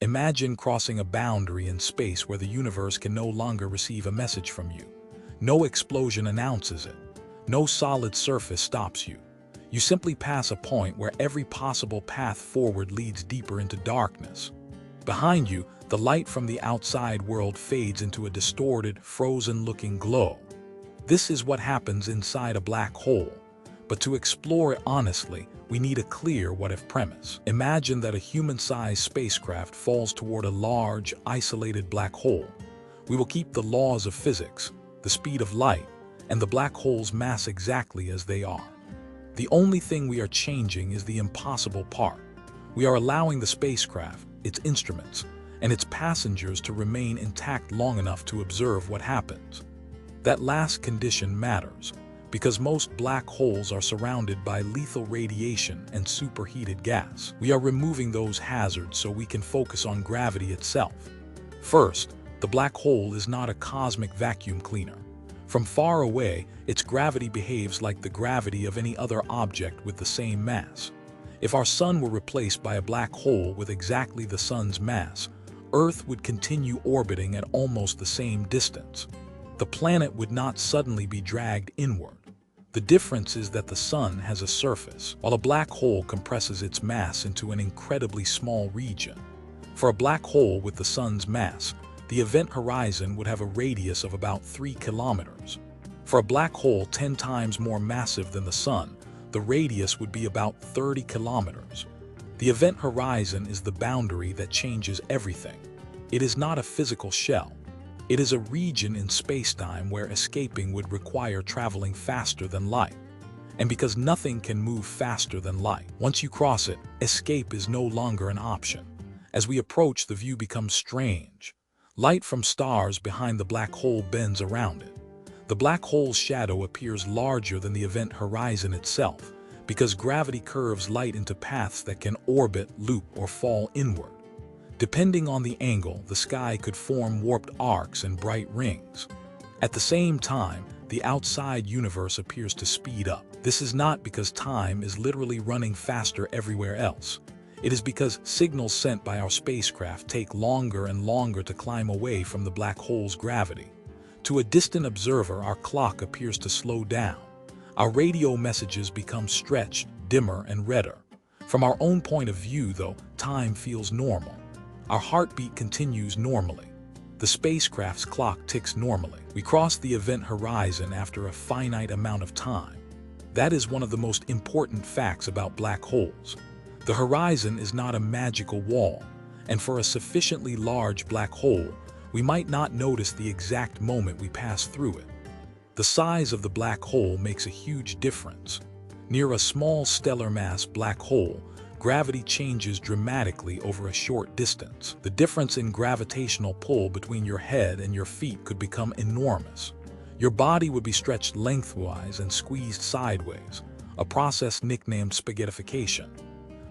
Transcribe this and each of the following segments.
Imagine crossing a boundary in space where the universe can no longer receive a message from you. No explosion announces it. No solid surface stops you. You simply pass a point where every possible path forward leads deeper into darkness. Behind you, the light from the outside world fades into a distorted, frozen-looking glow. This is what happens inside a black hole. But to explore it honestly, we need a clear what-if premise. Imagine that a human-sized spacecraft falls toward a large, isolated black hole. We will keep the laws of physics, the speed of light, and the black hole's mass exactly as they are. The only thing we are changing is the impossible part. We are allowing the spacecraft, its instruments, and its passengers to remain intact long enough to observe what happens. That last condition matters, because most black holes are surrounded by lethal radiation and superheated gas. We are removing those hazards so we can focus on gravity itself. First, the black hole is not a cosmic vacuum cleaner. From far away, its gravity behaves like the gravity of any other object with the same mass. If our sun were replaced by a black hole with exactly the sun's mass, Earth would continue orbiting at almost the same distance. The planet would not suddenly be dragged inward. The difference is that the sun has a surface, while a black hole compresses its mass into an incredibly small region. For a black hole with the sun's mass, the event horizon would have a radius of about 3 kilometers. For a black hole 10 times more massive than the sun, the radius would be about 30 kilometers. The event horizon is the boundary that changes everything. It is not a physical shell. It is a region in spacetime where escaping would require traveling faster than light. And because nothing can move faster than light, once you cross it, escape is no longer an option. As we approach, the view becomes strange. Light from stars behind the black hole bends around it. The black hole's shadow appears larger than the event horizon itself, because gravity curves light into paths that can orbit, loop, or fall inward. Depending on the angle, the sky could form warped arcs and bright rings. At the same time, the outside universe appears to speed up. This is not because time is literally running faster everywhere else. It is because signals sent by our spacecraft take longer and longer to climb away from the black hole's gravity. To a distant observer, our clock appears to slow down. Our radio messages become stretched, dimmer, and redder. From our own point of view, though, time feels normal. Our heartbeat continues normally. The spacecraft's clock ticks normally. We cross the event horizon after a finite amount of time. That is one of the most important facts about black holes. The horizon is not a magical wall, and for a sufficiently large black hole, we might not notice the exact moment we pass through it. The size of the black hole makes a huge difference. Near a small stellar mass black hole, gravity changes dramatically over a short distance. The difference in gravitational pull between your head and your feet could become enormous. Your body would be stretched lengthwise and squeezed sideways, a process nicknamed spaghettification.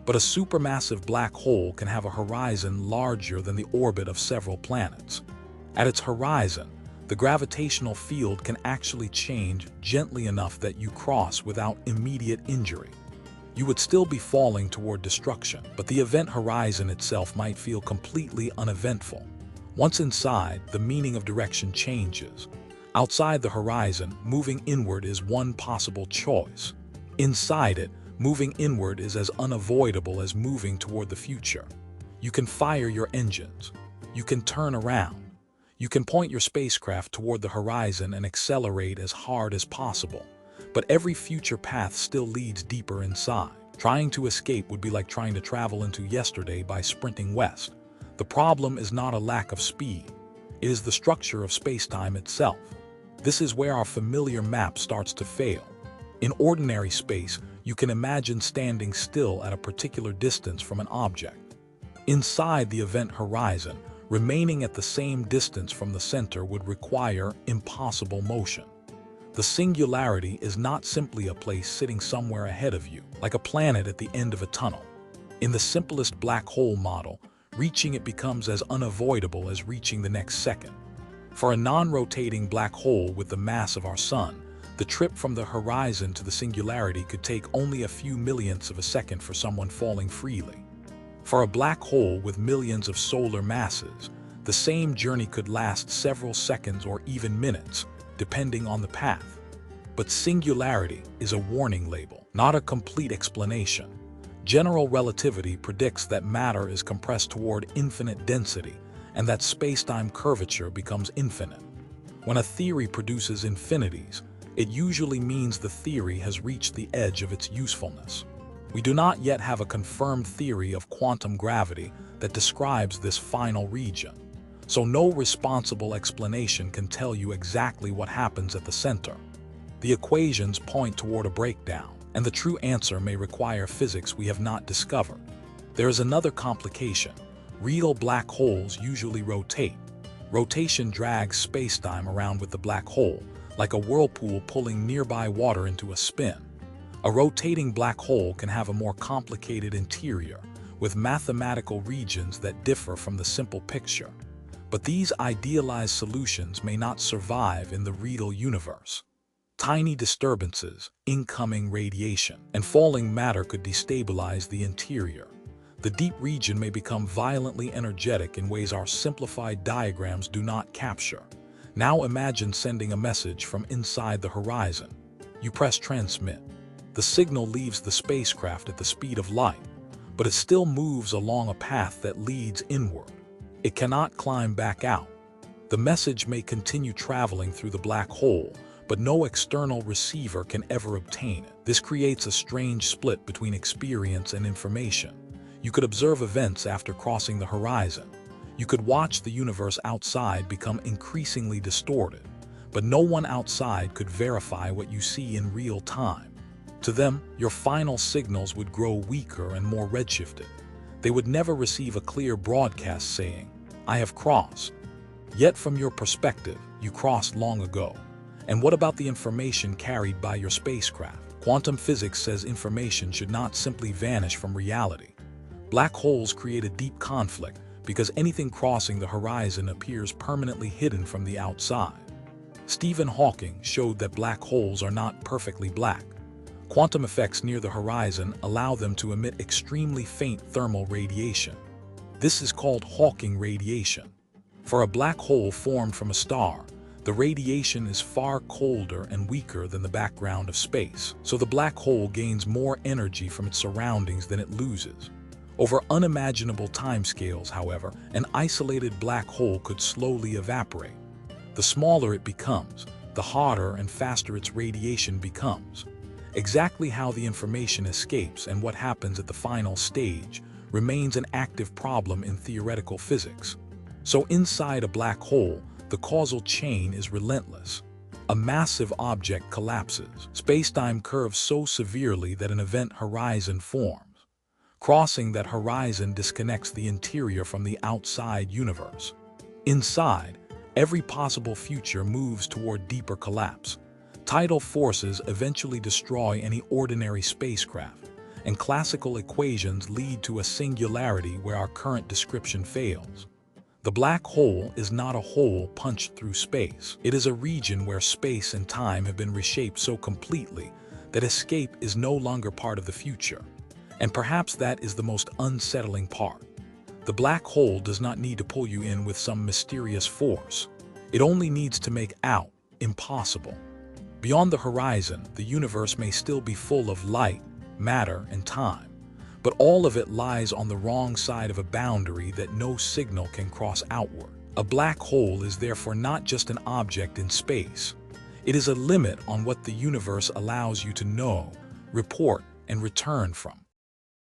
But a supermassive black hole can have a horizon larger than the orbit of several planets. At its horizon, the gravitational field can actually change gently enough that you cross without immediate injury. You would still be falling toward destruction, but the event horizon itself might feel completely uneventful. Once inside, the meaning of direction changes. Outside the horizon, moving inward is one possible choice. Inside it, moving inward is as unavoidable as moving toward the future. You can fire your engines. You can turn around. You can point your spacecraft toward the horizon and accelerate as hard as possible. But every future path still leads deeper inside. Trying to escape would be like trying to travel into yesterday by sprinting west. The problem is not a lack of speed. It is the structure of spacetime itself. This is where our familiar map starts to fail. In ordinary space, you can imagine standing still at a particular distance from an object. Inside the event horizon, remaining at the same distance from the center would require impossible motion. The singularity is not simply a place sitting somewhere ahead of you, like a planet at the end of a tunnel. In the simplest black hole model, reaching it becomes as unavoidable as reaching the next second. For a non-rotating black hole with the mass of our sun, the trip from the horizon to the singularity could take only a few millionths of a second for someone falling freely. For a black hole with millions of solar masses, the same journey could last several seconds or even minutes, depending on the path. But singularity is a warning label, not a complete explanation. General relativity predicts that matter is compressed toward infinite density and that space-time curvature becomes infinite. When a theory produces infinities, it usually means the theory has reached the edge of its usefulness. We do not yet have a confirmed theory of quantum gravity that describes this final region, so no responsible explanation can tell you exactly what happens at the center. The equations point toward a breakdown, and the true answer may require physics we have not discovered. There is another complication. Real black holes usually rotate. Rotation drags spacetime around with the black hole, like a whirlpool pulling nearby water into a spin. A rotating black hole can have a more complicated interior, with mathematical regions that differ from the simple picture. But these idealized solutions may not survive in the real universe. Tiny disturbances, incoming radiation, and falling matter could destabilize the interior. The deep region may become violently energetic in ways our simplified diagrams do not capture. Now imagine sending a message from inside the horizon. You press transmit. The signal leaves the spacecraft at the speed of light, but it still moves along a path that leads inward. It cannot climb back out. The message may continue traveling through the black hole, but no external receiver can ever obtain it. This creates a strange split between experience and information. You could observe events after crossing the horizon. You could watch the universe outside become increasingly distorted, but no one outside could verify what you see in real time. To them, your final signals would grow weaker and more redshifted. They would never receive a clear broadcast saying, "I have crossed." Yet from your perspective, you crossed long ago. And what about the information carried by your spacecraft? Quantum physics says information should not simply vanish from reality. Black holes create a deep conflict because anything crossing the horizon appears permanently hidden from the outside. Stephen Hawking showed that black holes are not perfectly black. Quantum effects near the horizon allow them to emit extremely faint thermal radiation. This is called Hawking radiation. For a black hole formed from a star, the radiation is far colder and weaker than the background of space, so the black hole gains more energy from its surroundings than it loses. Over unimaginable timescales, however, an isolated black hole could slowly evaporate. The smaller it becomes, the hotter and faster its radiation becomes. Exactly how the information escapes and what happens at the final stage remains an active problem in theoretical physics. So inside a black hole, the causal chain is relentless. A massive object collapses. Spacetime curves so severely that an event horizon forms. Crossing that horizon disconnects the interior from the outside universe. Inside, every possible future moves toward deeper collapse. Tidal forces eventually destroy any ordinary spacecraft, and classical equations lead to a singularity where our current description fails. The black hole is not a hole punched through space. It is a region where space and time have been reshaped so completely that escape is no longer part of the future. And perhaps that is the most unsettling part. The black hole does not need to pull you in with some mysterious force. It only needs to make out impossible. Beyond the horizon, the universe may still be full of light, matter, and time, but all of it lies on the wrong side of a boundary that no signal can cross outward. A black hole is therefore not just an object in space. It is a limit on what the universe allows you to know, report, and return from.